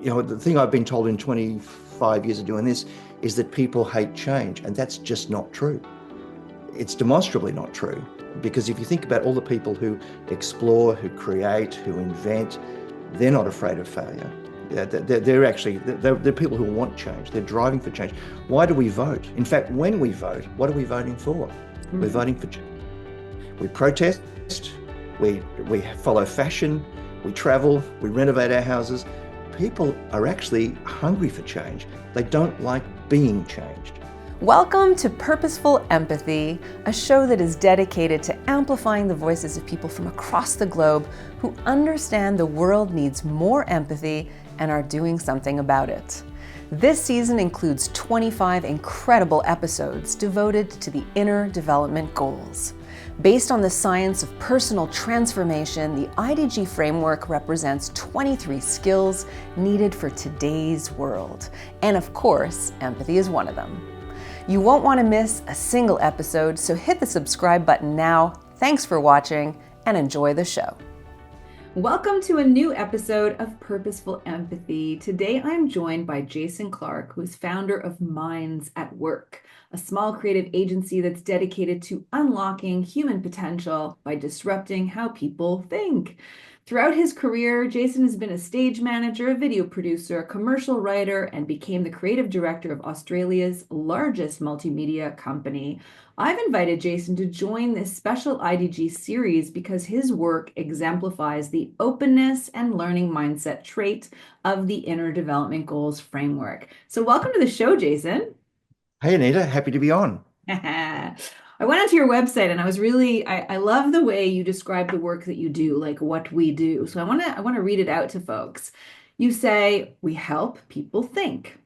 The thing I've been told in 25 years of doing this is that people hate change, and that's just not true. It's demonstrably not true, because if you think about all the people who explore, who create, who invent, they're not afraid of failure. Yeah, they're people who want change. They're driving for change. Why do we vote? In fact, when we vote, what are we voting for? We're voting for change. We protest, we follow fashion, we travel, we renovate our houses. People are actually hungry for change. They don't like being changed. Welcome to Purposeful Empathy, a show that is dedicated to amplifying the voices of people from across the globe who understand the world needs more empathy and are doing something about it. This season includes 25 incredible episodes devoted to the inner development goals. Based on the science of personal transformation, the IDG framework represents 23 skills needed for today's world. And of course, empathy is one of them. You won't want to miss a single episode, so hit the subscribe button now. Thanks for watching and enjoy the show. Welcome to a new episode of Purposeful Empathy. Today I'm joined by Jason Clarke, who is founder of Minds at Work, a small creative agency that's dedicated to unlocking human potential by disrupting how people think. Throughout his career, Jason has been a stage manager, a video producer, a commercial writer, and became the creative director of Australia's largest multimedia company. I've invited Jason to join this special IDG series because his work exemplifies the openness and learning mindset trait of the Inner Development Goals framework. So welcome to the show, Jason. Hey, Anita, happy to be on. I went onto your website and I love the way you describe the work that you do, like what we do. So I want to read it out to folks. You say, we help people think.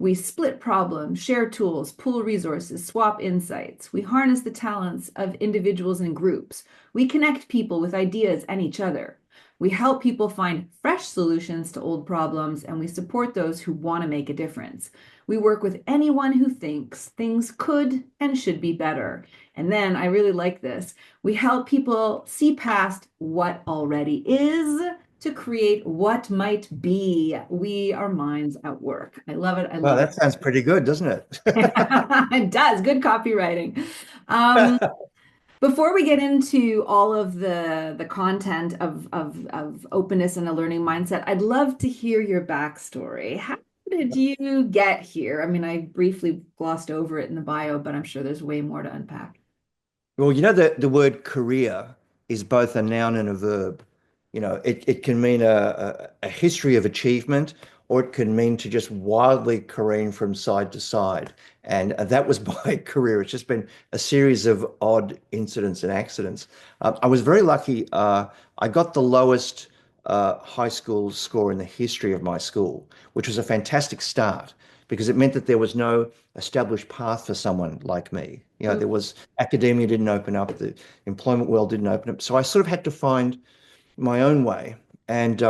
We split problems, share tools, pool resources, swap insights. We harness the talents of individuals and groups. We connect people with ideas and each other. We help people find fresh solutions to old problems, and we support those who want to make a difference. We work with anyone who thinks things could and should be better. And then I really like this. We help people see past what already is to create what might be. We are Minds at Work. I love it. Well, that sounds pretty good, doesn't it? It does. Good copywriting. Before we get into all of the content of openness and a learning mindset, I'd love to hear your backstory. How did you get here? I mean, I briefly glossed over it in the bio, but I'm sure there's way more to unpack. Well, the word career is both a noun and a verb. It can mean a history of achievement, or it can mean to just wildly careen from side to side. And that was my career. It's just been a series of odd incidents and accidents. I was very lucky. I got the lowest high school score in the history of my school, which was a fantastic start because it meant that there was no established path for someone like me. There was academia didn't open up, the employment world didn't open up. So I sort of had to find my own way. And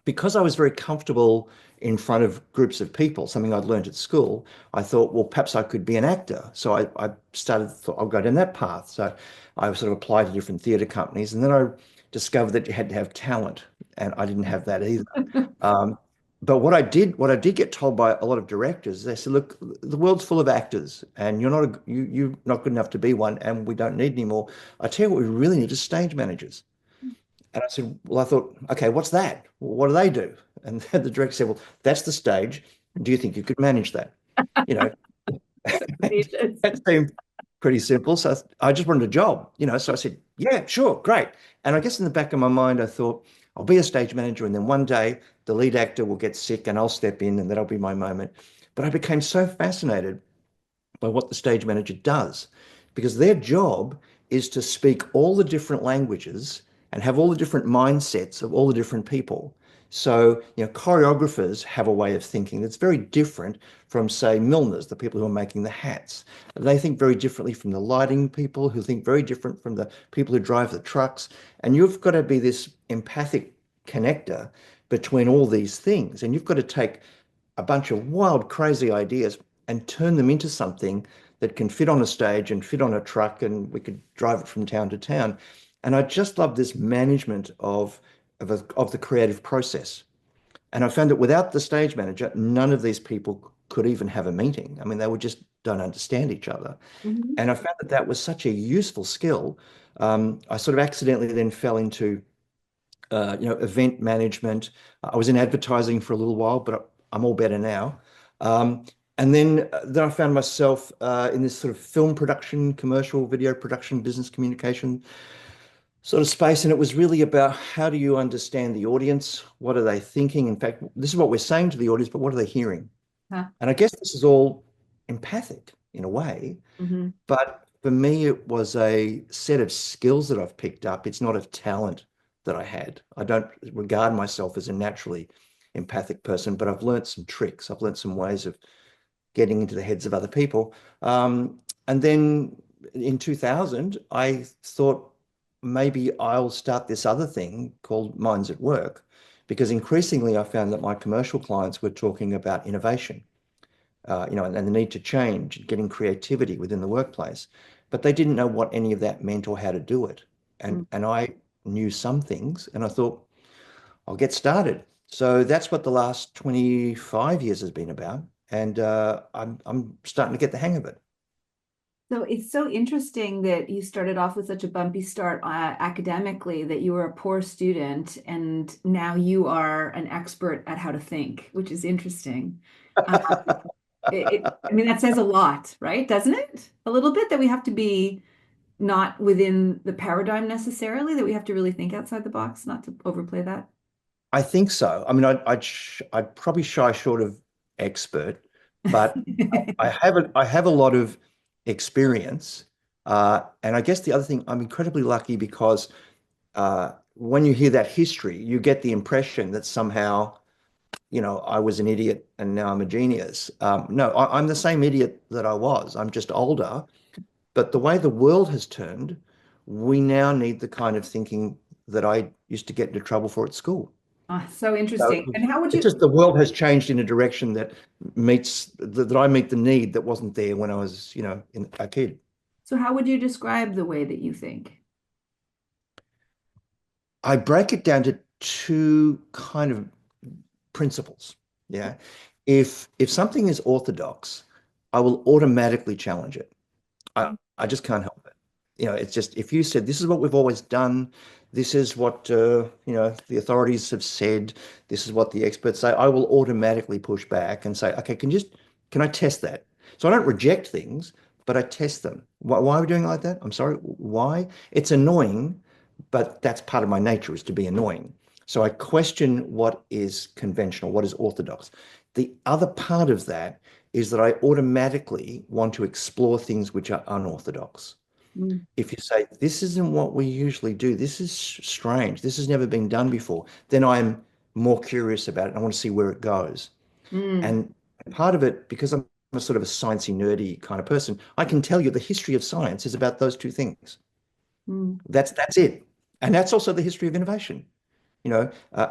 because I was very comfortable in front of groups of people, something I'd learned at school, I thought, well, perhaps I could be an actor. So I thought I'll go down that path. So I sort of applied to different theatre companies, and then I discovered that you had to have talent, and I didn't have that either. But what I did get told by a lot of directors, they said, look, the world's full of actors, and you're not good enough to be one, and we don't need any more. I tell you what, we really need is stage managers. And I said, well, I thought, okay, what's that? What do they do? And the director said, well, that's the stage. Do you think you could manage that? That seemed pretty simple. So I just wanted a job, so I said, yeah, sure, great. And I guess in the back of my mind, I thought, I'll be a stage manager, and then one day the lead actor will get sick and I'll step in and that'll be my moment. But I became so fascinated by what the stage manager does, because their job is to speak all the different languages and have all the different mindsets of all the different people. So, choreographers have a way of thinking that's very different from, say, milliners, the people who are making the hats. They think very differently from the lighting people, who think very different from the people who drive the trucks. And you've got to be this empathic connector between all these things. And you've got to take a bunch of wild, crazy ideas and turn them into something that can fit on a stage and fit on a truck, and we could drive it from town to town. And I just love this management of the creative process. And I found that without the stage manager, none of these people could even have a meeting. I mean, they would just don't understand each other. Mhm. And I found that that was such a useful skill. I sort of accidentally then fell into, event management. I was in advertising for a little while, but I'm all better now. Um, and then I found myself in this sort of film production, commercial video production, business communication sort of space. And it was really about how do you understand the audience? What are they thinking? In fact, this is what we're saying to the audience, but what are they hearing? Huh. And I guess this is all empathic in a way. Mhm. But for me, it was a set of skills that I've picked up. It's not a talent that I had. I don't regard myself as a naturally empathic person, but I've learned some tricks. I've learned some ways of getting into the heads of other people. And then in 2000, I thought maybe I'll start this other thing called Minds at Work, because increasingly I found that my commercial clients were talking about innovation, and the need to change and getting creativity within the workplace. But they didn't know what any of that meant or how to do it. And I knew some things, and I thought, I'll get started. So that's what the last 25 years has been about. And I'm starting to get the hang of it. So it's so interesting that you started off with such a bumpy start academically, that you were a poor student and now you are an expert at how to think, which is interesting. Um, I mean, that says a lot, right? Doesn't it? A little bit that we have to be not within the paradigm necessarily, that we have to really think outside the box, not to overplay that. I think so. I mean, I'd probably shy short of expert, but I have a lot of experience. And I guess the other thing, I'm incredibly lucky because when you hear that history, you get the impression that somehow, I was an idiot and now I'm a genius. No, I'm the same idiot that I was. I'm just older. But the way the world has turned, we now need the kind of thinking that I used to get into trouble for at school. So So interesting. And how would it's you, just the world has changed in a direction that that I meet the need that wasn't there when I was, a kid. so how would you describe the way that you think? I break it down to two kind of principles. Yeah. If something is orthodox, I will automatically challenge it. I just can't help it. It's just if you said this is what we've always done, this is what the authorities have said, this is what the experts say, I will automatically push back and say, okay, can I test that? So I don't reject things, but I test them. Why are we doing it like that? I'm sorry, why? It's annoying, but that's part of my nature is to be annoying. So I question what is conventional, what is orthodox. The other part of that is that I automatically want to explore things which are unorthodox. Mm, If you say, this isn't what we usually do, this is strange, this has never been done before, then I'm more curious about it. I want to see where it goes. mm, And part of it, because I'm a sort of a sciencey, nerdy kind of person, I can tell you the history of science is about those two things. mm, That's it. And that's also the history of innovation.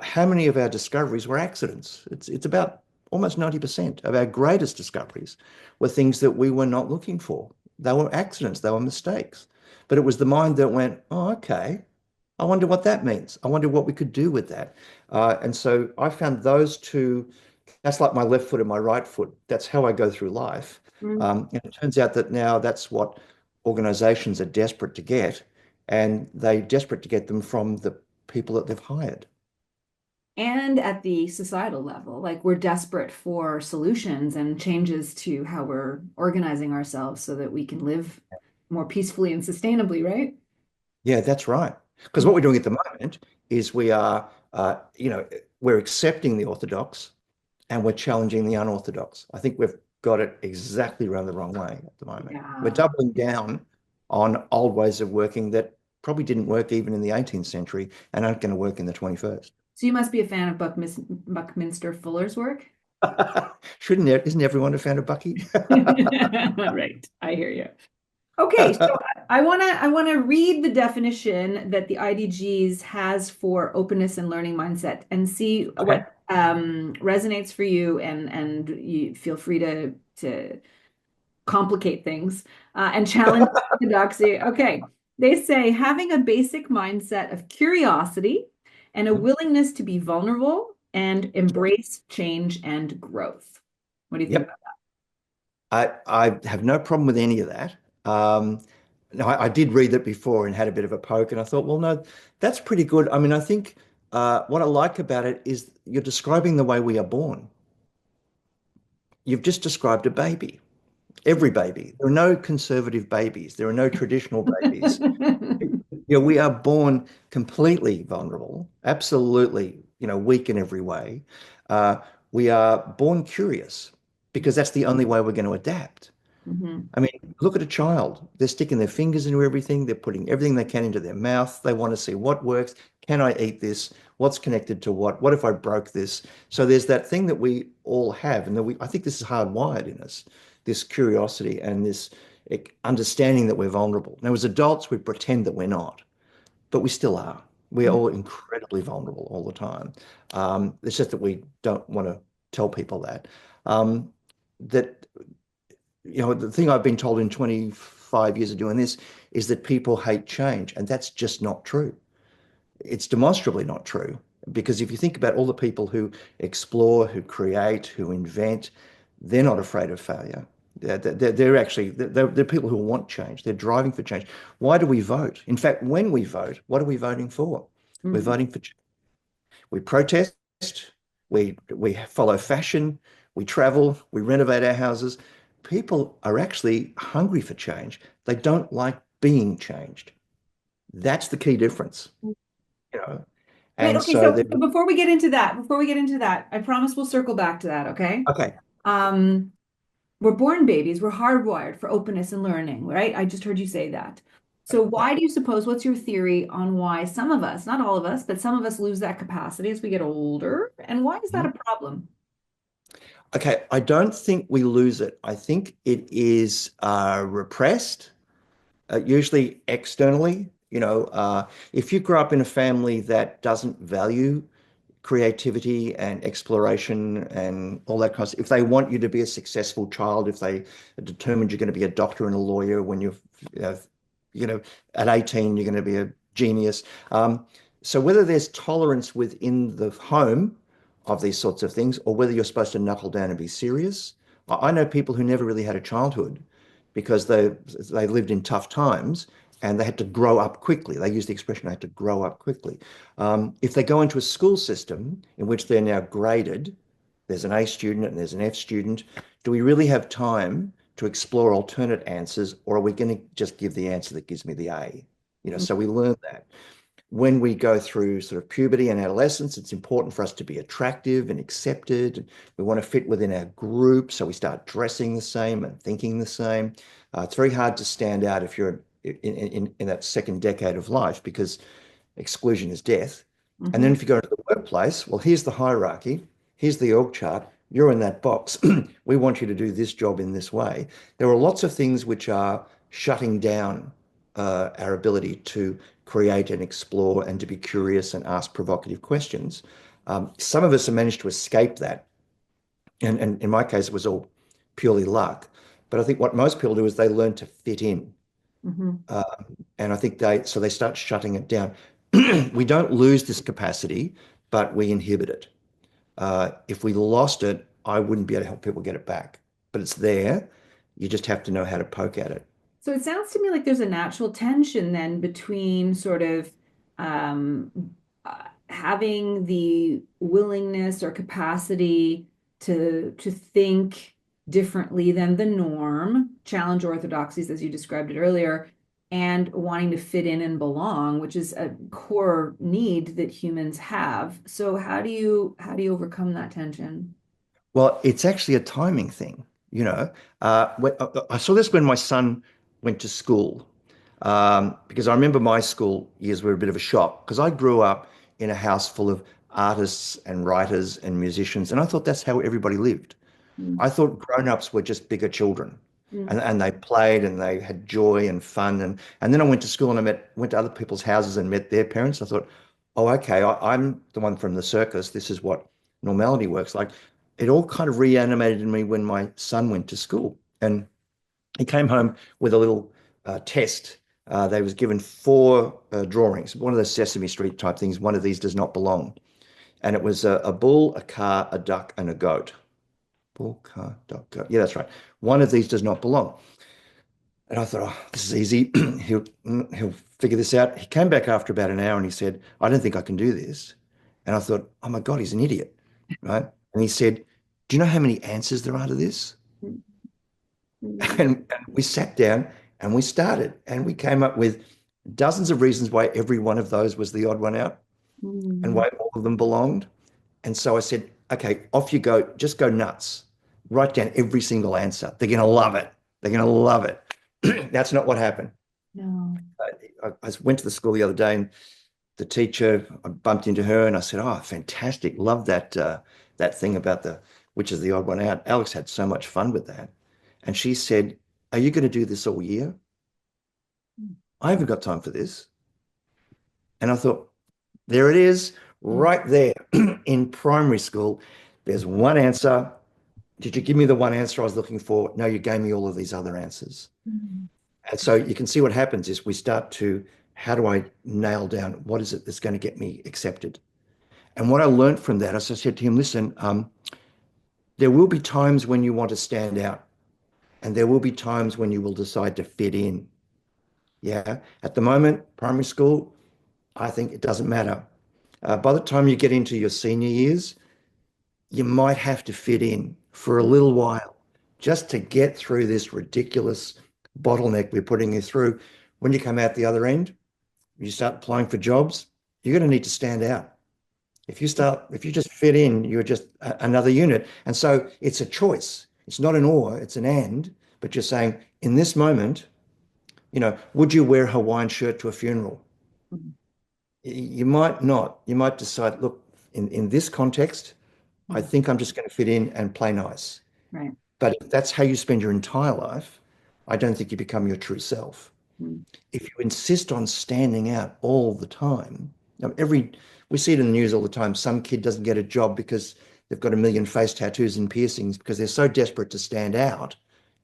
How many of our discoveries were accidents? It's about almost 90% of our greatest discoveries were things that we were not looking for. They were accidents, they were mistakes. But it was the mind that went, oh, okay, I wonder what that means. I wonder what we could do with that. And so I found those two, that's like my left foot and my right foot. That's how I go through life. mm. And it turns out that now that's what organizations are desperate to get. And they're desperate to get them from the people that they've hired. And at the societal level, like we're desperate for solutions and changes to how we're organizing ourselves so that we can live more peacefully and sustainably, right? Yeah, that's right. Because Mm, what we're doing at the moment is we're accepting the orthodox and we're challenging the unorthodox. I think we've got it exactly around the wrong way at the moment. We're yeah. doubling down on old ways of working that probably didn't work even in the 18th century and aren't going to work in the 21st. So you must be a fan of Buckminster Fuller's work. Shouldn't there, isn't everyone a fan of Bucky? Right. I hear you. Okay, so I want to read the definition that the IDGs has for openness and learning mindset and see Okay. what resonates for you, and you feel free to complicate things and challenge orthodoxy. Okay, they say having a basic mindset of curiosity and a willingness to be vulnerable, and embrace change and growth. What do you think Yep. about I have no problem with any of that. Um, no, I did read that before and had a bit of a poke, and I thought, well, no, that's pretty good. I mean, I think what I like about it is you're describing the way we are born. You've just described a baby, every baby. There are no conservative babies. There are no traditional babies. that? Yeah, we are born completely vulnerable, absolutely, weak in every way. Uh, we are born curious because that's the only way we're going to adapt. Mhm. I mean, look at a child. They're sticking their fingers into everything. They're putting everything they can into their mouth. They want to see what works. Can I eat this? What's connected to what? What if I broke this? So there's that thing that we all have, and that I think this is hardwired in us, this curiosity and this understanding that we're vulnerable. Now, as adults, we pretend that we're not, but we still are. We are all incredibly vulnerable all the time. It's just that we don't want to tell people that. Um, that the thing I've been told in 25 years of doing this is that people hate change, and that's just not true. It's demonstrably not true because if you think about all the people who explore, who create, who invent, they're not afraid of failure. They're actually they're people who want change. They're driving for change. Why do we vote? In fact, when we vote, what are we voting for? We're Mhm. voting for change. We protest, we follow fashion, we travel, we renovate our houses. People are actually hungry for change. They don't like being changed. That's the key difference, you know. Wait, And okay, so so they before we get into that, I promise we'll circle back to that, okay? okay. Um, we're born babies, we're hardwired for openness and learning, right? I just heard you say that. So Yeah. why do you suppose, what's your theory on why some of us, not all of us, but some of us lose that capacity as we get older? And why is that a Mhm. problem? Okay, I don't think we lose it. I think it is repressed, usually externally. If you grow up in a family that doesn't value creativity and exploration and all that kind of stuff. If they want you to be a successful child, if they are determined you're going to be a doctor and a lawyer when uh, you know, at 18, you're going to be a genius. So whether there's tolerance within the home of these sorts of things, or whether you're supposed to knuckle down and be serious. I know people who never really had a childhood because they lived in tough times and they had to grow up quickly. They use the expression, they had to grow up quickly. If they go into a school system in which they're now graded, there's an A student and there's an F student, do we really have time to explore alternate answers, or are we going to just give the answer that gives me the A? So we learn that when we go through sort of puberty and adolescence, it's important for us to be attractive and accepted. We want to fit within our group, so we start dressing the same and thinking the same. It's very hard to stand out if you're in that second decade of life because exclusion is death. And then Mhm. if you go to the workplace, well, here's the hierarchy, here's the org chart, you're in that box. We want you to do this job in this way. There are lots of things which are shutting down our ability to create and explore and to be curious and ask provocative questions. Some of us have managed to escape that. And in my case, it was all purely luck. But I think what most people do is they learn to fit in. Mhm. Uh, and I think they start shutting it down. We don't lose this capacity, but we inhibit it. If we lost it, I wouldn't be able to help people get it back. But it's there. You just have to know how to poke at it. So it sounds to me like there's a natural tension then between sort of um, having the willingness or capacity to think differently than the norm, challenge orthodoxies as you described it earlier, and wanting to fit in and belong, which is a core need that humans have. So how do you overcome that tension? Well, it's actually a timing thing, I saw this when my son went to school, because I remember my school years were a bit of a shock because I grew up in a house full of artists and writers and musicians, and I thought that's how everybody lived. Mm, I thought grown-ups were just bigger children mm, and they played and they had joy and fun. And then I went to school and went to other people's houses and met their parents. I thought, oh, okay, I'm the one from the circus. This is what normality works like. It all kind of reanimated in me when my son went to school. And he came home with a little test. They was given four drawings, one of those Sesame Street type things. One of these does not belong. And it was a bull, a car, a duck, and a goat. Bull, car, duck, goat. Yeah, that's right. One of these does not belong. And I thought, oh, this is easy. He'll figure this out. He came back after about an hour and he said, I don't think I can do this. And I thought, oh my God, he's an idiot, right? And he said, do you know how many answers there are to this? Mm. And we sat down and we started and we came up with dozens of reasons why every one of those was the odd one out and Mm. why all of them belonged. And so I said, okay, off you go. Just go nuts. Write down every single answer. They're going to love it. They're going to love it. That's not what happened. No. I went to the school the other day and the teacher, I bumped into her and I said, oh, fantastic. Love that thing about which is the odd one out. Alex had so much fun with that. And she said, are you going to do this all year? I haven't got time for this. And I thought, there it is, right there in primary school. There's one answer. Did you give me the one answer I was looking for? No, you gave me all of these other answers. Mm. And so you can see what happens is we start to, how do I nail down what is it that's going to get me accepted? And what I learned from that, as I said to him, listen, there will be times when you want to stand out, and there will be times when you will decide to fit in. Yeah. At the moment, primary school, I think it doesn't matter. By the time you get into your senior years, you might have to fit in for a little while just to get through this ridiculous bottleneck we're putting you through. When you come out the other end, you start applying for jobs, you're going to need to stand out. If you just fit in, you're just another unit. And so it's a choice. It's not an or, it's an and, but you're saying, in this moment, would you wear a Hawaiian shirt to a funeral? Mm. You might not. You might decide, look, in this context, I think I'm just going to fit in and play nice. Right. But if that's how you spend your entire life, I don't think you become your true self. Mm. If you insist on standing out all the time, we see it in the news all the time. Some kid doesn't get a job because they've got a million face tattoos and piercings because they're so desperate to stand out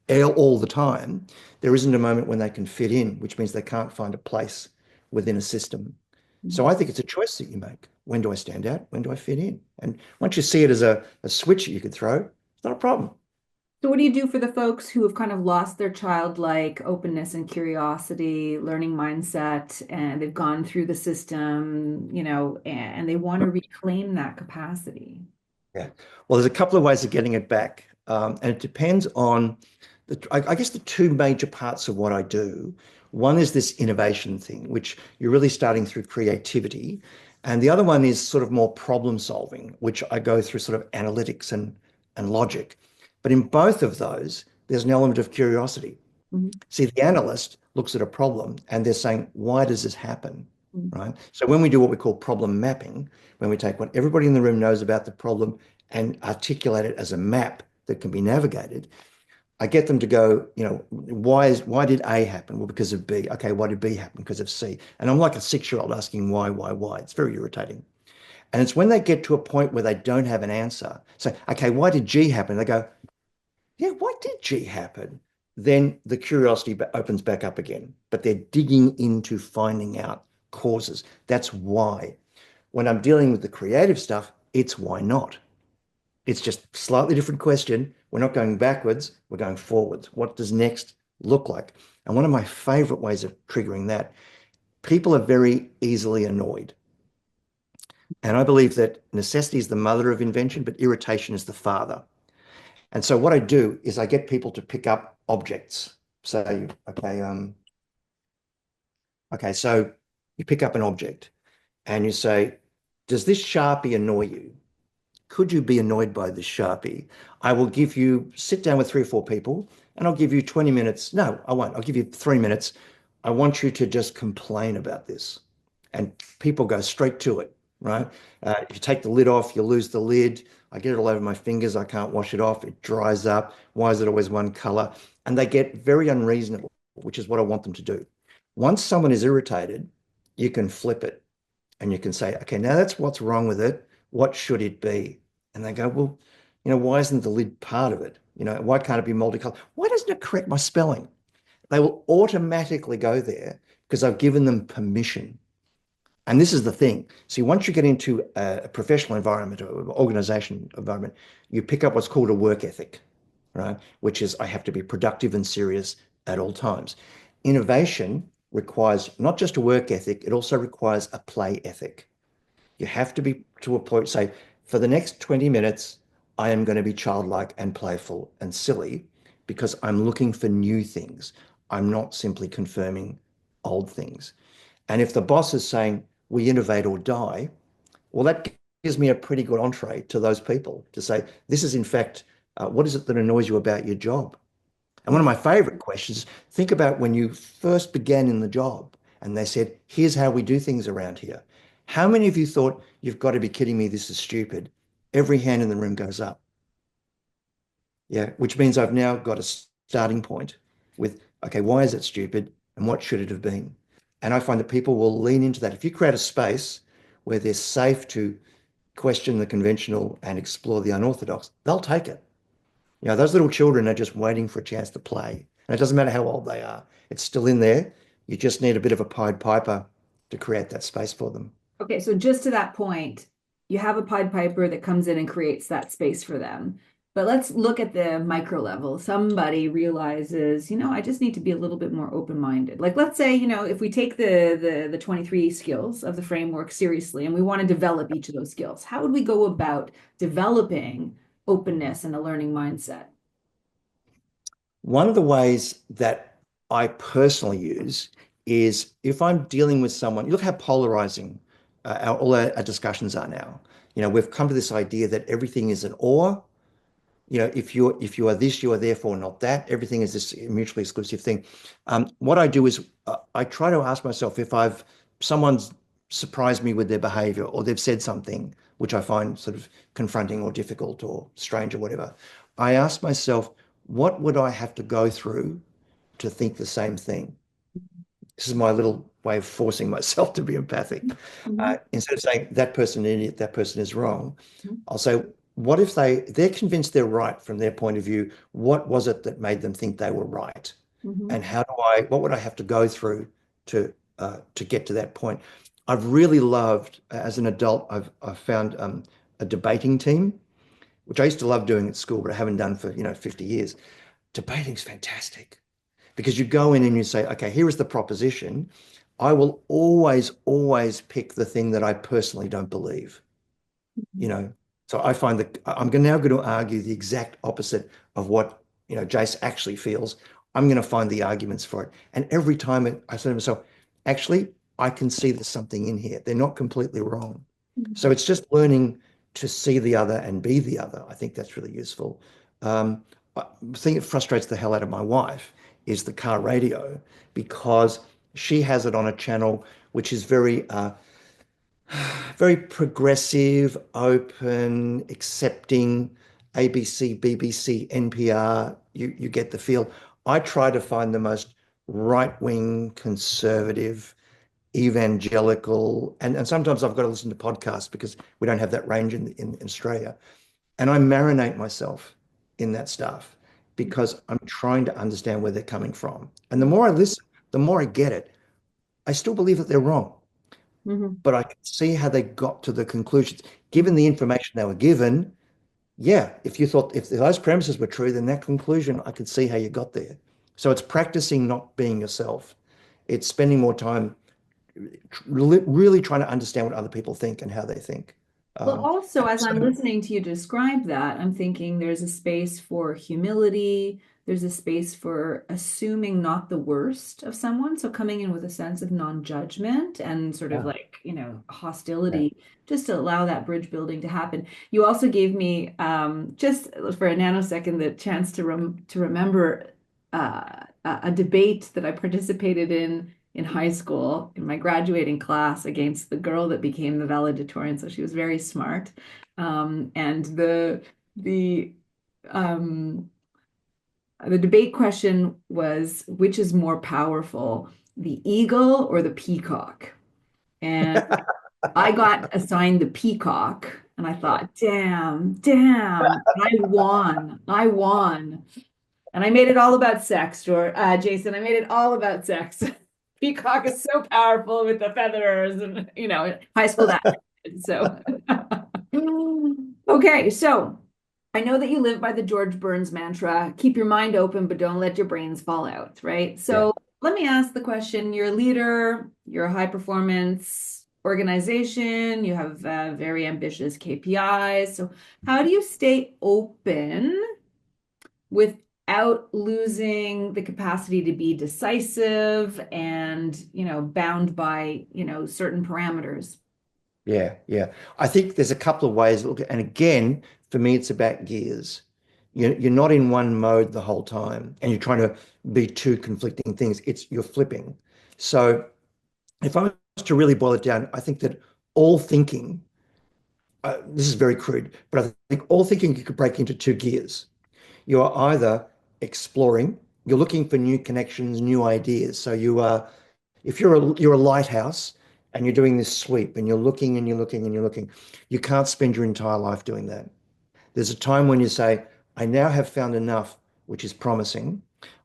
all the time. There isn't a moment when they can fit in, which means they can't find a place within a system. So I think it's a choice that you make. When do I stand out? When do I fit in? And once you see it as a switch that you could throw, it's not a problem. So what do you do for the folks who have kind of lost their childlike openness and curiosity, learning mindset, and they've gone through the system, and they want to reclaim that capacity? Yeah. Well, there's a couple of ways of getting it back. And it depends on I guess the two major parts of what I do. One is this innovation thing, which you're really starting through creativity. And the other one is sort of more problem solving, which I go through sort of analytics and logic. But in both of those, there's an element of curiosity. Mm-hmm. See, the analyst looks at a problem and they're saying, why does this happen? Mm-hmm. Right? So when we do what we call problem mapping, when we take what everybody in the room knows about the problem and articulate it as a map that can be navigated, I get them to go, why did A happen? Well, because of B. Okay, why did B happen? Because of C. And I'm like a 6-year-old asking why. It's very irritating. And it's when they get to a point where they don't have an answer. So, okay, why did G happen? They go, yeah, why did G happen? Then the curiosity opens back up again, but they're digging into finding out causes. That's why. When I'm dealing with the creative stuff, it's why not. It's just slightly different question. We're not going backwards, we're going forwards. What does next look like? And one of my favorite ways of triggering that, people are very easily annoyed. And I believe that necessity is the mother of invention, but irritation is the father. And so what I do is I get people to pick up objects. So, so you pick up an object and you say, does this Sharpie annoy you? Could you be annoyed by this Sharpie? I will sit down with 3 or 4 people and I'll give you 20 minutes. No, I won't. I'll give you 3 minutes. I want you to just complain about this. And people go straight to it, right? If you take the lid off, you lose the lid. I get it all over my fingers. I can't wash it off. It dries up. Why is it always one color? And they get very unreasonable, which is what I want them to do. Once someone is irritated, you can flip it and you can say, okay, now that's what's wrong with it. What should it be? And they go, well, why isn't the lid part of it? Why can't it be multicolored? Why doesn't it correct my spelling? They will automatically go there because I've given them permission. And this is the thing. See, once you get into a professional environment or organization environment, you pick up what's called a work ethic, right? Which is I have to be productive and serious at all times. Innovation requires not just a work ethic, it also requires a play ethic. You have to be to a point, say, for the next 20 minutes, I am going to be childlike and playful and silly because I'm looking for new things. I'm not simply confirming old things. And if the boss is saying, we innovate or die, well, that gives me a pretty good entree to those people to say, this is in fact, what is it that annoys you about your job? And one of my favorite questions, think about when you first began in the job and they said, here's how we do things around here. How many of you thought, you've got to be kidding me, this is stupid? Every hand in the room goes up. Yeah, which means I've now got a starting point with, okay, why is it stupid and what should it have been? And I find that people will lean into that. If you create a space where they're safe to question the conventional and explore the unorthodox, they'll take it. Those little children are just waiting for a chance to play. And it doesn't matter how old they are, it's still in there. You just need a bit of a Pied Piper to create that space for them. Okay, so just to that point, you have a Pied Piper that comes in and creates that space for them. But let's look at the micro level. Somebody realizes, I just need to be a little bit more open-minded. Like let's say, if we take the 23 skills of the framework seriously and we want to develop each of those skills, how would we go about developing openness and a learning mindset? One of the ways that I personally use is if I'm dealing with someone, look how polarizing all our discussions are now. We've come to this idea that everything is an or. If you are this, you are therefore not that. Everything is this mutually exclusive thing. What I do is I try to ask myself if someone's surprised me with their behavior or they've said something which I find sort of confronting or difficult or strange or whatever. I ask myself, what would I have to go through to think the same thing? This is my little way of forcing myself to be empathic. Mhm. Instead of saying that person is an idiot, that person is wrong, Mhm. I'll say, what if they're convinced they're right from their point of view? What was it that made them think they were right? Mhm. And what would I have to go through to get to that point? I've really loved, as an adult, I've found a debating team, which I used to love doing at school, but I haven't done for 50 years. Debating's fantastic because you go in and you say, okay, here is the proposition. I will always, always pick the thing that I personally don't believe. you Mhm. know. So I find that now going to argue the exact opposite of what, Jace actually feels. I'm going to find the arguments for it. And every time I say to myself, actually, I can see there's something in here. They're not completely wrong. So Mhm. it's just learning to see the other and be the other. I think that's really useful. The thing that frustrates the hell out of my wife is the car radio because she has it on a channel which is very progressive, open, accepting, ABC, BBC, NPR. You get the feel. I try to find the most right-wing, conservative, evangelical, and sometimes I've got to listen to podcasts because we don't have that range in Australia. And I marinate myself in that stuff because I'm trying to understand where they're coming from. And the more I listen, the more I get it. I still believe that they're wrong, Mhm. but I can see how they got to the conclusions. Given the information they were given, yeah, if those premises were true, then that conclusion, I could see how you got there. So it's practicing not being yourself. It's spending more time really trying to understand what other people think and how they think. Well, also, as I'm So, listening to you describe that, I'm thinking there's a space for humility, there's a space for assuming not the worst of someone. So coming in with a sense of non-judgment and sort of yeah, like, yeah. hostility, just to allow that bridge building to happen. You also gave me just for a nanosecond the chance to remember a debate that I participated in high school in my graduating class against the girl that became the valedictorian. So she was very smart. And the um, the debate question was, which is more powerful, the eagle or the peacock? And I got assigned the peacock, and I thought, damn, I won. And I made it all about sex, Jason. I made it all about sex. Peacock is so powerful with the feathers and, high school that. So, okay. So I know that you live by the George Burns mantra, keep your mind open, but don't let your brains fall out, right? Yeah. So let me ask the question, you're a leader, you're a high performance organization, you have very ambitious KPIs. So how do you stay open without losing the capacity to be decisive and, bound by, certain parameters? Yeah, yeah. I think there's a couple of ways. Look, and again, for me, it's about gears. You're not in one mode the whole time, and you're trying to be two conflicting things. You're flipping. So if I was to really boil it down, I think that all thinking, this is very crude, but I think all thinking you could break into two gears. You are either exploring, you're looking for new connections, new ideas. So if you're a lighthouse and you're doing this sweep and you're looking and you're looking and you're looking, you can't spend your entire life doing that. There's a time when you say, I now have found enough, which is promising.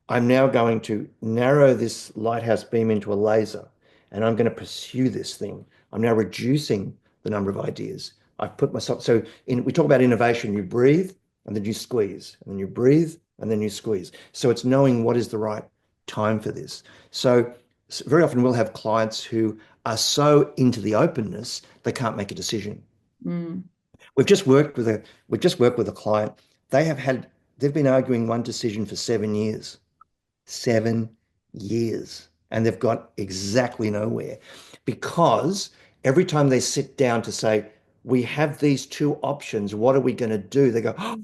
I'm now going to narrow this lighthouse beam into a laser and I'm going to pursue this thing. I'm now reducing the number of ideas. I've put myself, we talk about innovation, you breathe and then you squeeze, and then you breathe and then you squeeze. So it's knowing what is the right time for this. So very often we'll have clients who are so into the openness, they can't make a decision. Mm. We've just worked with a client. They've been arguing one decision for 7 years. 7 years. And they've got exactly nowhere because every time they sit down to say, we have these two options, what are we going to do? They go, oh,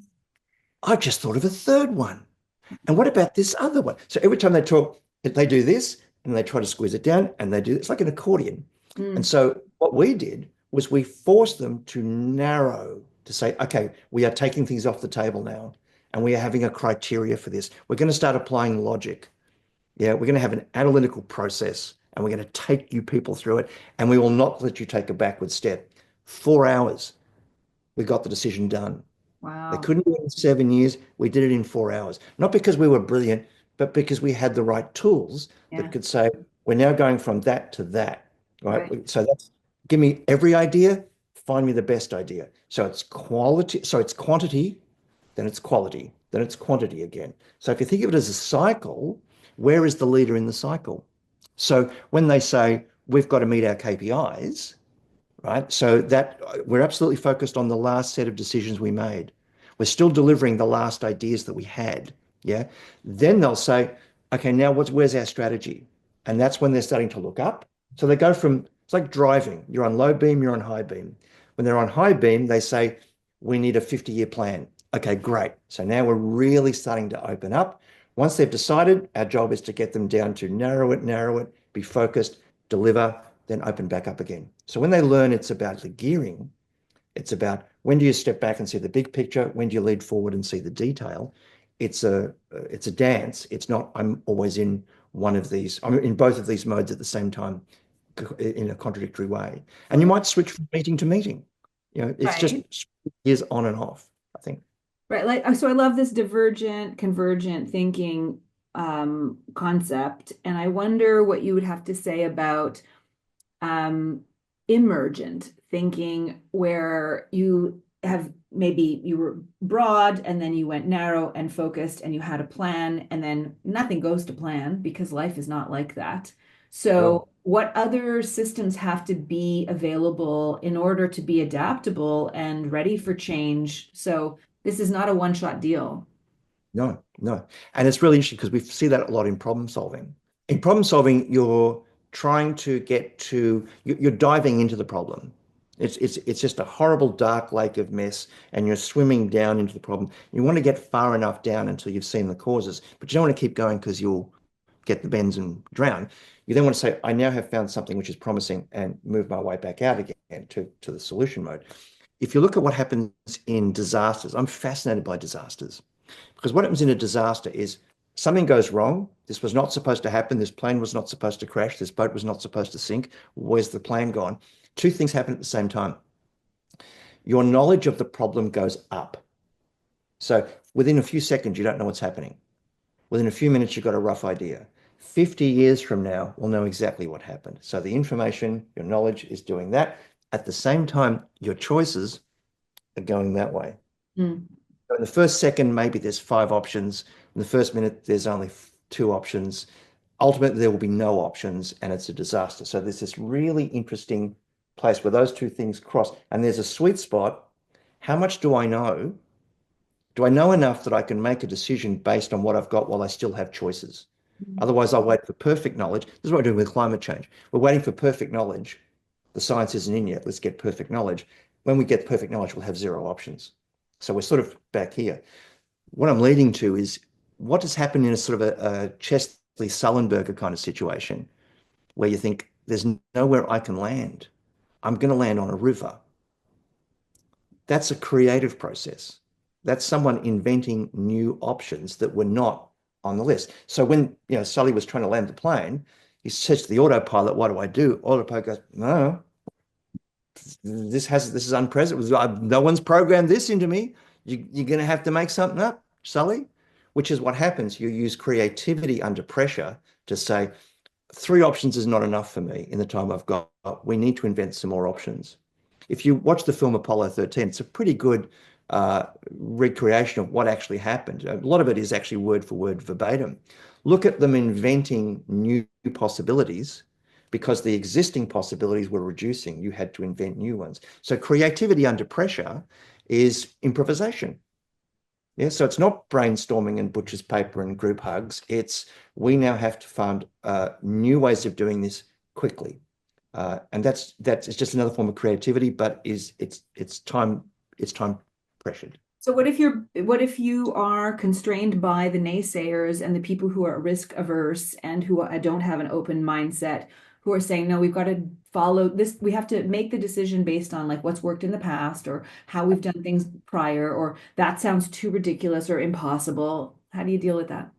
I just thought of a third one. And what about this other one? So every time they talk, they do this and they try to squeeze it down and they do it's like an accordion. And Mm. so what we did was we forced them to narrow to say, okay, we are taking things off the table now and we are having a criteria for this. We're going to start applying logic. Yeah, we're going to have an analytical process and we're going to take you people through it and we will not let you take a backward step. 4 hours, we got the decision done. They Wow. couldn't do it in 7 years. We did it in 4 hours. Not because we were brilliant, but because we had the right tools that Yeah. could say, we're now going from that to that, right? Right. So that's give me every idea, find me the best idea. So it's quality, so it's quantity, then it's quality, then it's quantity again. So if you think of it as a cycle, where is the leader in the cycle? So when they say, we've got to meet our KPIs, right? So that we're absolutely focused on the last set of decisions we made. We're still delivering the last ideas that we had. Yeah. Then they'll say, okay, now where's our strategy? And that's when they're starting to look up. So they go from, it's like driving. You're on low beam, you're on high beam. When they're on high beam, they say, we need a 50-year plan. Okay, great. So now we're really starting to open up. Once they've decided, our job is to get them down to narrow it, be focused, deliver, then open back up again. So when they learn it's about the gearing, it's about when do you step back and see the big picture? When do you lead forward and see the detail? It's a dance. It's not I'm always in one of these. I'm in both of these modes at the same time in a contradictory way. And you might switch from meeting to meeting. It's just Right. years on and off, I think. Right. Like, so I love this divergent, convergent thinking concept. And I wonder what you would have to say about um, emergent thinking, where you have maybe you were broad and then you went narrow and focused and you had a plan, and then nothing goes to plan because life is not like that. Sure. So, what other systems have to be available in order to be adaptable and ready for change? So, this is not a one-shot deal. No, no. And it's really interesting because we see that a lot in problem solving. In problem solving, you're trying to you're diving into the problem. It's just a horrible dark lake of mess, and you're swimming down into the problem. You want to get far enough down until you've seen the causes, but you don't want to keep going because you'll get the bends and drown. You then want to say, I now have found something which is promising and move my way back out again to the solution mode. If you look at what happens in disasters, I'm fascinated by disasters. Because what happens in a disaster is something goes wrong. This was not supposed to happen. This plane was not supposed to crash. This boat was not supposed to sink. Where's the plan gone? Two things happen at the same time. Your knowledge of the problem goes up. So within a few seconds, you don't know what's happening. Within a few minutes, you've got a rough idea. 50 years from now, we'll know exactly what happened. So the information, your knowledge is doing that. At the same time, your choices are going that way. Mm. So in the first second, maybe there's five options. In the first minute, there's only two options. Ultimately, there will be no options, and it's a disaster. So there's this really interesting place where those two things cross, and there's a sweet spot. How much do I know? Do I know enough that I can make a decision based on what I've got while I still have choices? Otherwise, I'll wait for perfect knowledge. This is what we're doing with climate change. We're waiting for perfect knowledge. The science isn't in yet. Let's get perfect knowledge. When we get perfect knowledge, we'll have zero options. So we're sort of back here. What I'm leading to is what has happened in a sort of a Chesley Sullenberger kind of situation where you think there's nowhere I can land. I'm going to land on a river. That's a creative process. That's someone inventing new options that were not on the list. So when Sully was trying to land the plane, he says to the autopilot, "What do I do?" Autopilot goes, "No, this is unprecedented. No one's programmed this into me. You're going to have to make something up, Sully." Which is what happens. You use creativity under pressure to say, three options is not enough for me in the time I've got. We need to invent some more options. If you watch the film Apollo 13, it's a pretty good recreation of what actually happened. A lot of it is actually word for word verbatim. Look at them inventing new possibilities because the existing possibilities were reducing. You had to invent new ones. So creativity under pressure is improvisation. Yeah, so it's not brainstorming and butcher's paper and group hugs. It's we now have to find new ways of doing this quickly, and that's it's just another form of creativity, but it's time pressured. So what if you are constrained by the naysayers and the people who are risk averse and who don't have an open mindset, who are saying, no, we've got to follow this, we have to make the decision based on like what's worked in the past or how we've done things prior, or that sounds too ridiculous or impossible. How do you deal with that?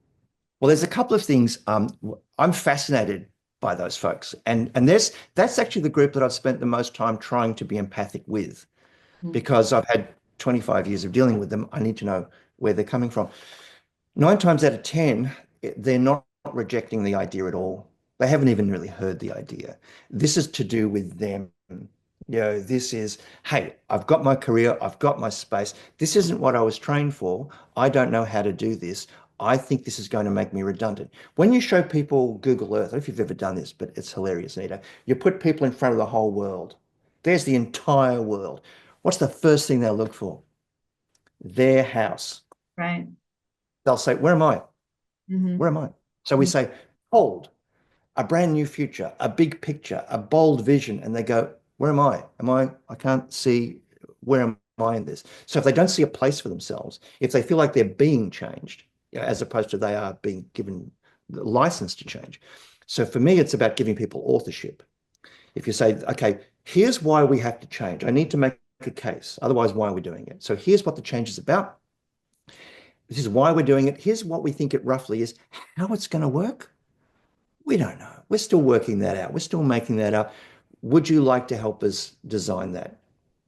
Well, there's a couple of things. I'm fascinated by those folks, and that's actually the group that I've spent the most time trying to be empathic with Mm. because I've had 25 years of dealing with them. I need to know where they're coming from. 9 times out of 10, they're not rejecting the idea at all. They haven't even really heard the idea. This is to do with them. This is, hey, I've got my career, I've got my space. This isn't what I was trained for. I don't know how to do this. I think this is going to make me redundant. When you show people Google Earth, I don't know if you've ever done this, but it's hilarious, Anita. You put people in front of the whole world. There's the entire world. What's the first thing they'll look for? Their house. Right. They'll say, where am I? Where Hmm. am I? So we say, hold, a brand new future, a big picture, a bold vision. And they go, where am I? I can't see, where am I in this? So if they don't see a place for themselves, if they feel like they're being changed, as opposed to they are being given the license to change. So for me, it's about giving people authorship. If you say, okay, here's why we have to change. I need to make a case. Otherwise, why are we doing it? So here's what the change is about. This is why we're doing it. Here's what we think it roughly is. How it's going to work, we don't know. We're still working that out. We're still making that up. Would you like to help us design that?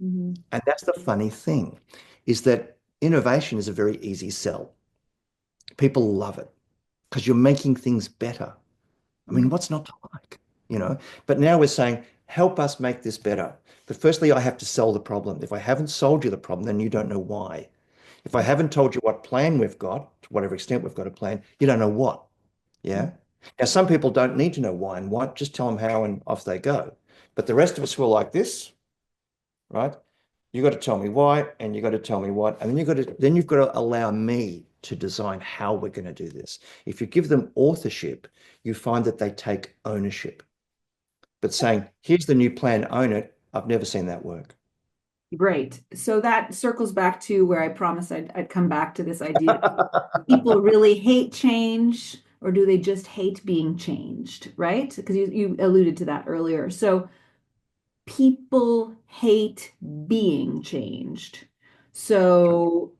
Hmm. And that's the funny thing, is that innovation is a very easy sell. People love it because you're making things better. I mean, what's not to like, you know? But now we're saying, help us make this better. But firstly, I have to sell the problem. If I haven't sold you the problem, then you don't know why. If I haven't told you what plan we've got, to whatever extent we've got a plan, you don't know what. Yeah. Now, some people don't need to know why and what, just tell them how and off they go. But the rest of us who are like this, right? You got to tell me why and you got to tell me what. And then you've got to allow me to design how we're going to do this. If you give them authorship, you find that they take ownership. But saying, here's the new plan, own it, I've never seen that work. Great. So that circles back to where I promised I'd come back to this idea. People really hate change, or do they just hate being changed, right? Because you alluded to that earlier. So people hate being changed. So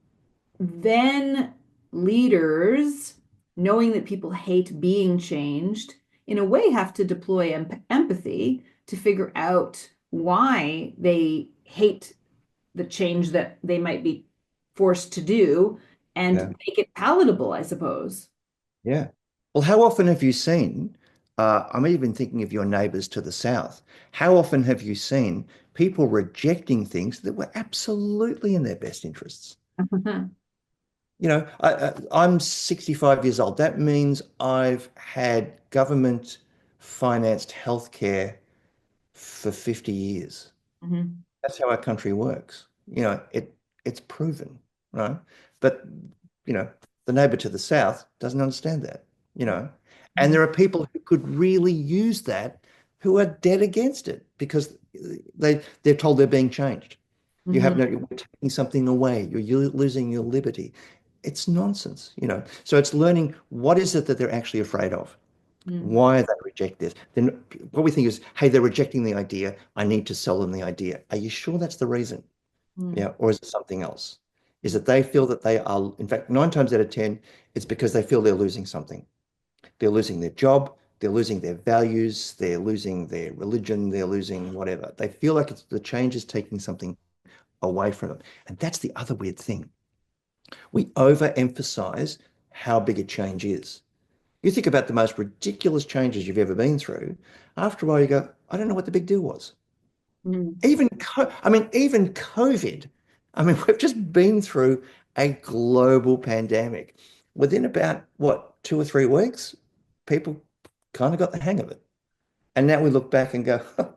then leaders, knowing that people hate being changed, in a way have to deploy empathy to figure out why they hate the change that they might be forced to do and Yeah. make it palatable, I suppose. Yeah. Well, how often have you seen, I'm even thinking of your neighbors to the south, how often have you seen people rejecting things that were absolutely in their best interests? I'm 65 years old. That means I've had government financed healthcare for 50 years. Mhm. That's how our country works. It's proven, right? But, you know, the neighbor to the south doesn't understand that, you know. And Mhm. there are people who could really use that who are dead against it because they're told they're being changed. Mhm. You're taking something away. You're losing your liberty. It's nonsense. So it's learning what is it that they're actually afraid of? Mhm. Why they reject this? Then what we think is, hey, they're rejecting the idea. I need to sell them the idea. Are you sure that's the reason? Mhm. Yeah, or is it something else? Is that they feel that they are, in fact, 9 times out of 10, it's because they feel they're losing something. They're losing their job, they're losing their values, they're losing their religion, they're losing whatever. They feel like the change is taking something away from them. And that's the other weird thing. We overemphasize how big a change is. You think about the most ridiculous changes you've ever been through. After a while, you go, I don't know what the big deal was. Mhm. Even COVID. I mean, we've just been through a global pandemic. Within about, what, 2 or 3 weeks, people kind of got the hang of it. And now we look back and go, oh,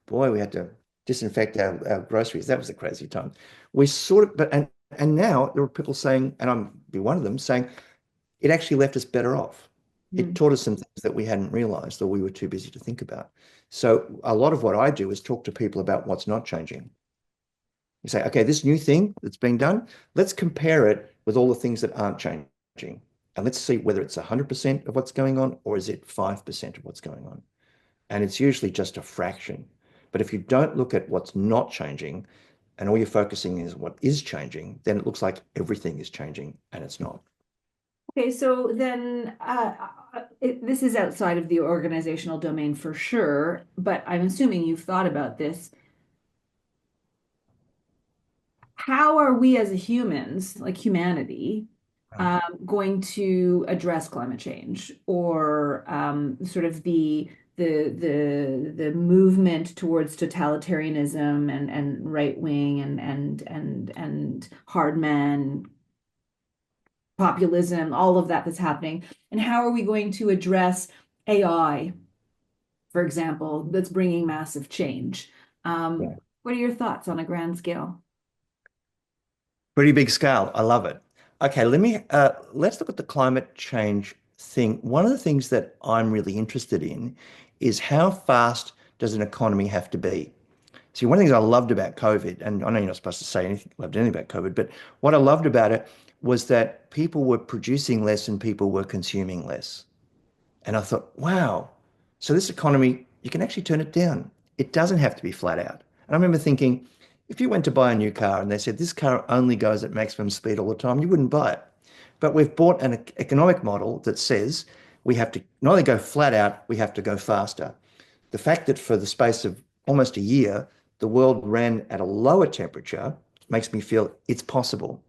boy, we had to disinfect our groceries. That was a crazy time. We sort of, and now there are people saying, and I'm be one of them, saying it actually left us better off. It Mhm. taught us some things that we hadn't realized or we were too busy to think about. So a lot of what I do is talk to people about what's not changing. You say, okay, this new thing that's being done, let's compare it with all the things that aren't changing. And let's see whether it's 100% of what's going on or is it 5% of what's going on. And it's usually just a fraction. But if you don't look at what's not changing and all you're focusing is what is changing, then it looks like everything is changing and it's not. Okay, so then this is outside of the organizational domain for sure, but I'm assuming you've thought about this. How are we as humans, like humanity, going to address climate change or sort of the movement towards totalitarianism and right wing and hard man populism, all of that that's happening, and how are we going to address AI, for example, that's bringing massive change? Yeah. What are your thoughts on a grand scale? Pretty big scale. I love it. Okay, let's look at the climate change thing. One of the things that I'm really interested in is how fast does an economy have to be? See, one of the things I loved about COVID, and I know you're not supposed to say anything, loved anything about COVID, but what I loved about it was that people were producing less and people were consuming less. And I thought, wow, so this economy, you can actually turn it down. It doesn't have to be flat out. And I remember thinking, if you went to buy a new car and they said this car only goes at maximum speed all the time, you wouldn't buy it. But we've bought an economic model that says we have to not only go flat out, we have to go faster. The fact that for the space of almost a year, the world ran at a lower temperature makes me feel it's possible.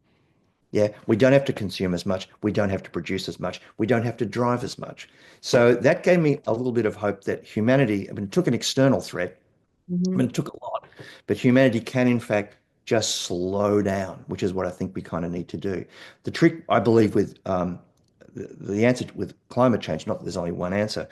Yeah, we don't have to consume as much. We don't have to produce as much. We don't have to drive as much. So that gave me a little bit of hope that humanity, I mean, it took an external threat. I Mhm. mean, it took a lot, but humanity can, in fact, just slow down, which is what I think we kind of need to do. The trick, I believe, with the answer with climate change, not that there's only one answer,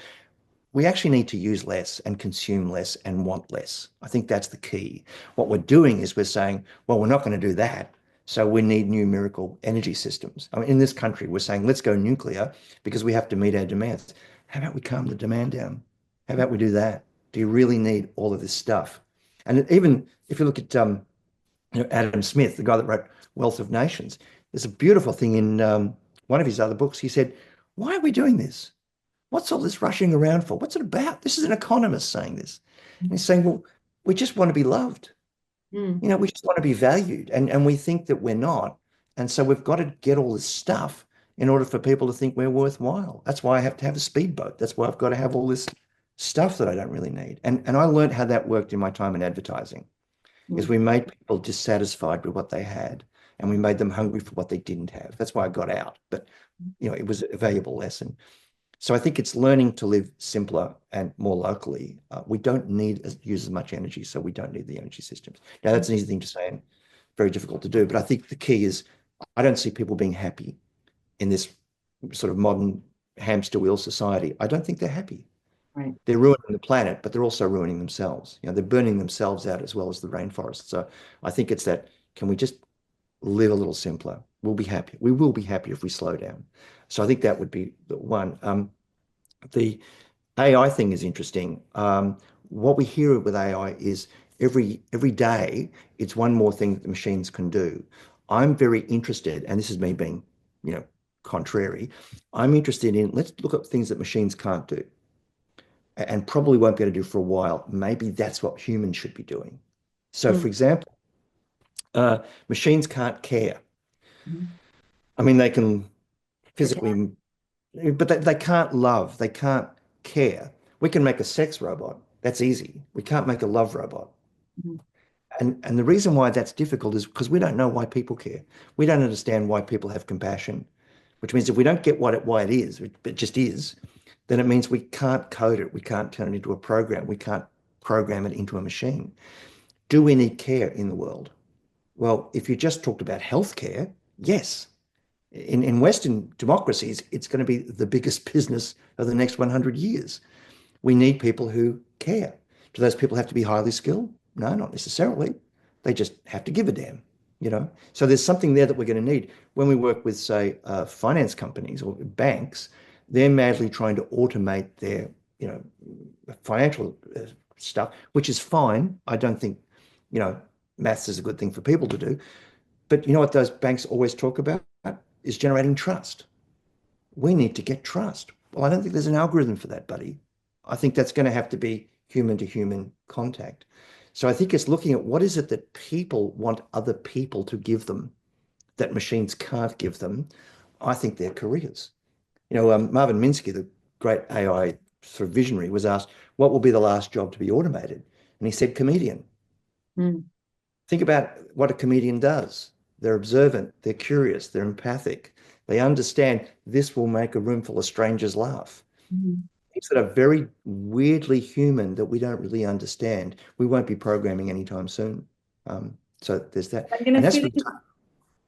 we actually need to use less and consume less and want less. I think that's the key. What we're doing is we're saying, well, we're not going to do that. So we need new miracle energy systems. I mean, in this country, we're saying, let's go nuclear because we have to meet our demands. How about we calm the demand down? How about we do that? Do you really need all of this stuff? And even if you look at Adam Smith, the guy that wrote Wealth of Nations, there's a beautiful thing in one of his other books. He said, why are we doing this? What's all this rushing around for? What's it about? This is an economist saying this. And he's saying, well, we just want to be loved. Mm. We just want to be valued. And we think that we're not. And so we've got to get all this stuff in order for people to think we're worthwhile. That's why I have to have a speedboat. That's why I've got to have all this stuff that I don't really need. And I learned how that worked in my time in advertising, is Mm. we made people dissatisfied with what they had and we made them hungry for what they didn't have. That's why I got out. But it was a valuable lesson. So I think it's learning to live simpler and more locally. We don't use as much energy, so we don't need the energy systems. Now, that's an easy thing to say and very difficult to do, but I think the key is I don't see people being happy in this sort of modern hamster wheel society. I don't think they're happy. Right. They're ruining the planet, but they're also ruining themselves. They're burning themselves out as well as the rainforest. So I think it's that, can we just live a little simpler? We'll be happy. We will be happy if we slow down. So I think that would be the one. The AI thing is interesting. What we hear with AI is every day it's one more thing that the machines can do. I'm very interested, and this is me being, you know, contrary. I'm interested in, let's look at things that machines can't do and probably won't be able to do for a while. Maybe that's what humans should be doing. So, Mm. for example, machines can't care. Mhm. I mean, they can Pretend. physically, but they can't love. They can't care. We can make a sex robot. That's easy. We can't make a love robot. Mhm. And the reason why that's difficult is because we don't know why people care. We don't understand why people have compassion, which means if we don't get why it is, it just is, then it means we can't code it. We can't turn it into a program. We can't program it into a machine. Do we need care in the world? Well, if you just talked about healthcare, yes. In Western democracies, it's going to be the biggest business of the next 100 years. We need people who care. Do those people have to be highly skilled? No, not necessarily. They just have to give a damn. So there's something there that we're going to need. When we work with, say, finance companies or banks, they're madly trying to automate their, you know, financial stuff, which is fine. I don't think, you know, maths is a good thing for people to do. But you know what those banks always talk about is generating trust. We need to get trust. Well, I don't think there's an algorithm for that, buddy. I think that's going to have to be human to human contact. So I think it's looking at what is it that people want other people to give them that machines can't give them. I think their careers. Marvin Minsky, the great AI sort of visionary, was asked, what will be the last job to be automated? And he said, comedian. Mm. Think about what a comedian does. They're observant, they're curious, they're empathic. They understand this will make a room full of strangers laugh. Mhm. Things that are very weirdly human that we don't really understand. We won't be programming anytime soon. So there's that. I'm going And to that's fit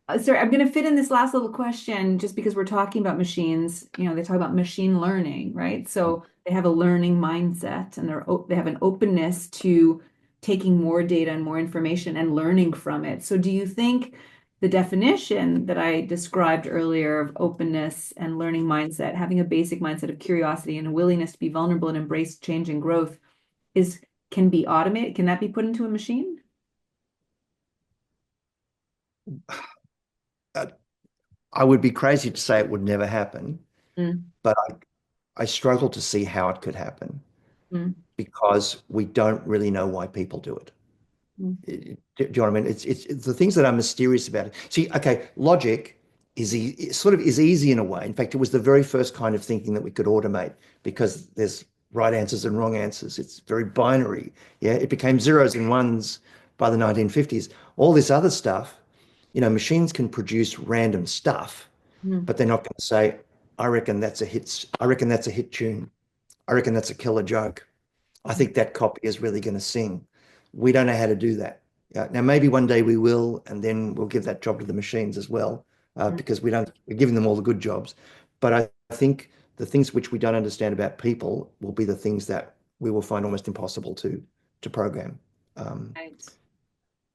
in, sorry, I'm going to fit in this last little question just because we're talking about machines. They talk about machine learning, right? So they have a learning mindset and they have an openness to taking more data and more information and learning from it. So do you think the definition that I described earlier of openness and learning mindset, having a basic mindset of curiosity and a willingness to be vulnerable and embrace change and growth can be automated? Can that be put into a machine? uh, I would be crazy to say it would never happen, Mm, but I struggle to see how it could happen mm, because we don't really know why people do it. mm, Do you know what I mean? It's the things that are mysterious about it. See, okay, logic sort of is easy in a way. In fact, it was the very first kind of thinking that we could automate because there's right answers and wrong answers. It's very binary. Yeah, it became zeros and ones by the 1950s. All this other stuff, machines can produce random stuff, mm, but they're not going to say, I reckon that's a hit. I reckon that's a hit tune. I reckon that's a killer joke. I think that copy is really going to sing. We don't know how to do that. Now, maybe one day we will, and then we'll give that job to the machines as well, mm, because we're giving them all the good jobs. But I think the things which we don't understand about people will be the things that we will find almost impossible to program. Um, right.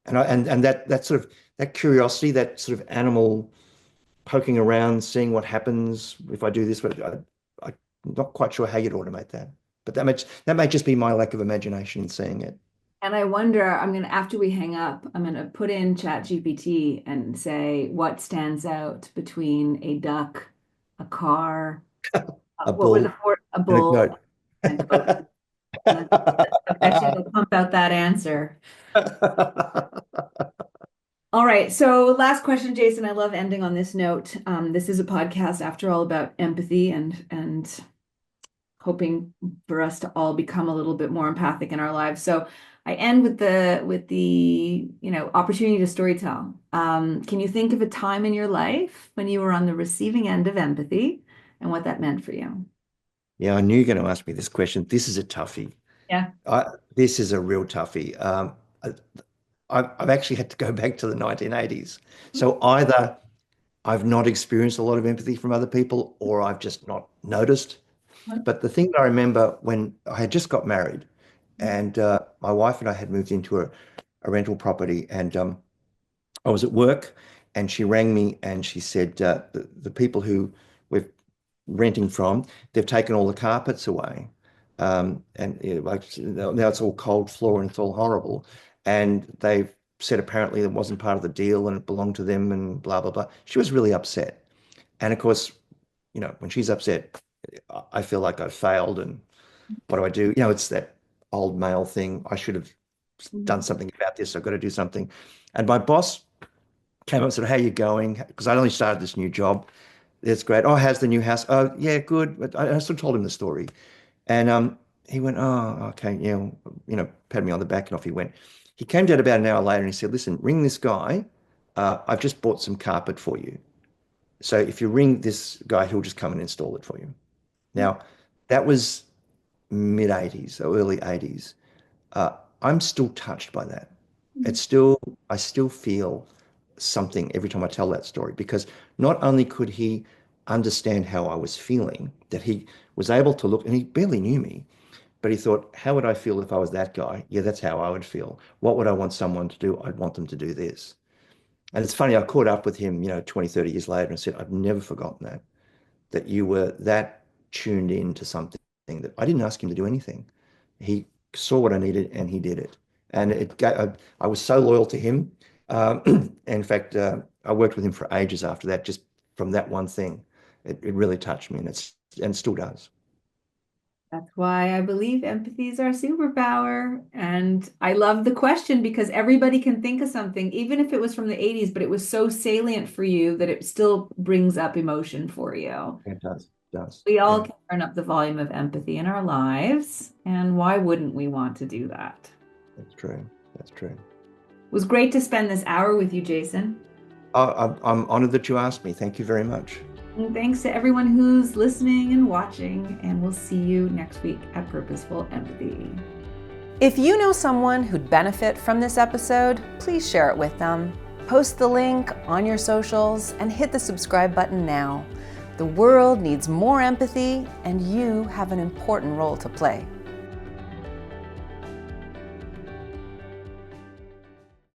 and that sort of that curiosity, that sort of animal poking around, seeing what happens if I do this. But I'm not quite sure how you'd automate that. But that may just be my lack of imagination in seeing it. And I wonder, after we hang up, I'm gonna put in Chat GPT and say what stands out between a duck, a car, A what was bull a and a bull, goat. and a goat. And I bet you it'll pump out that answer. All right. So last question, Jason. I love ending on this note. This is a podcast, after all, about empathy and hoping for us to all become a little bit more empathic in our lives. So I end with the opportunity to storytell. Can you think of a time in your life when you were on the receiving end of empathy and what that meant for you? Yeah, I knew you were going to ask me this question. This is a toughie. Yeah. I, this is a real toughie. I, I've actually had to go back to the 1980s. So either I've not experienced a lot of empathy from other people, or I've just not noticed. But the thing that I remember when I had just got married, and my wife and I had moved into a rental property, and I was at work, and she rang me and she said, the people who we're renting from, they've taken all the carpets away. And like now it's all cold floor and it's all horrible. And they've said apparently it wasn't part of the deal and it belonged to them and blah, blah, blah. She was really upset. And of course, when she's upset, I feel like I've failed. And what do I do? It's that old male thing. I should have done something about this. I've got to do something. And my boss came up and said, "How you going?" Because I only started this new job. It's great. Oh, how's the new house? Oh, yeah, good. But I still told him the story. And he went, "Oh, okay, yeah," patted me on the back and off he went. He came down about an hour later and he said, "Listen, ring this guy. I've just bought some carpet for you. So if you ring this guy, he'll just come and install it for you." Now, that was mid 80s or early 80s. I'm still touched by that. I still feel something every time I tell that story because not only could he understand how I was feeling, that he was able to look, and he barely knew me, but he thought, how would I feel if I was that guy? Yeah, that's how I would feel. What would I want someone to do? I'd want them to do this. And it's funny, I caught up with him, 20, 30 years later and said, I've never forgotten that you were that tuned in to something that I didn't ask him to do anything. He saw what I needed and he did it. And I was so loyal to him. In fact, I worked with him for ages after that, just from that one thing. It really touched me and still does. That's why I believe empathy is our superpower. And I love the question because everybody can think of something, even if it was from the 80s, but it was so salient for you that it still brings up emotion for you. It does. It does. We all Yeah, can turn up the volume of empathy in our lives. And why wouldn't we want to do that? that's true. That's true. It was great to spend this hour with you, Jason. I'm honored that you asked me. Thank you very much. And thanks to everyone who's listening and watching, and we'll see you next week at Purposeful Empathy. If you know someone who'd benefit from this episode, please share it with them. Post the link on your socials and hit the subscribe button now. The world needs more empathy, and you have an important role to play.